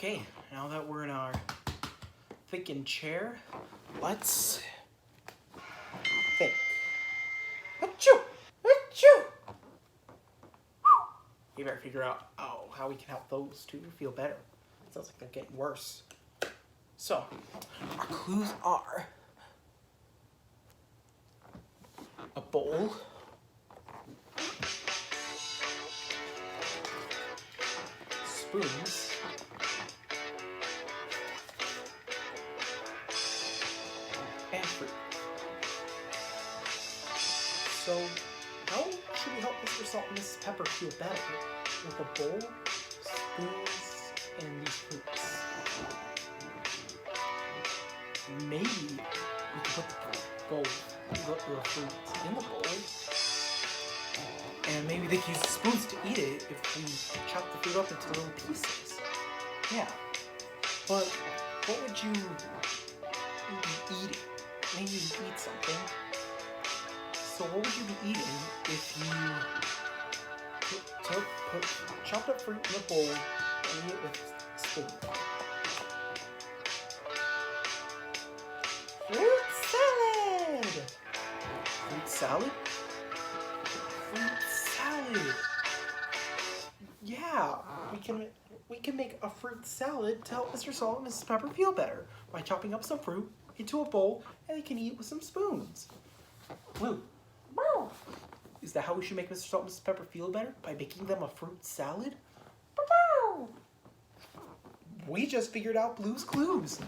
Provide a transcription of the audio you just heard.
Okay, now that we're in our thinking chair, let's think. Achoo! Achoo! You better figure out how we can help those two feel better. It sounds like they're getting worse. So, our clues are a bowl, spoons, and fruit. So, how should we help Mr. Salt and Mrs. Pepper feel better with a bowl, spoons, and these fruits? Maybe we can put the bowl, the fruits in the bowl, and maybe they can use the spoons to eat it if we chop the fruit up into little pieces. Yeah, but what would you be eating? Maybe you eat something. So what would you be eating if you chopped up fruit in a bowl and eat it with a spoon? Fruit salad! Fruit salad? Fruit salad! Yeah, we can make a fruit salad to help Mr. Salt and Mrs. Pepper feel better by chopping up some fruit into a bowl and they can eat it with some spoons. Blue. Is that how we should make Mr. Salt and Mrs. Pepper feel better? By making them a fruit salad? We just figured out Blue's Clues.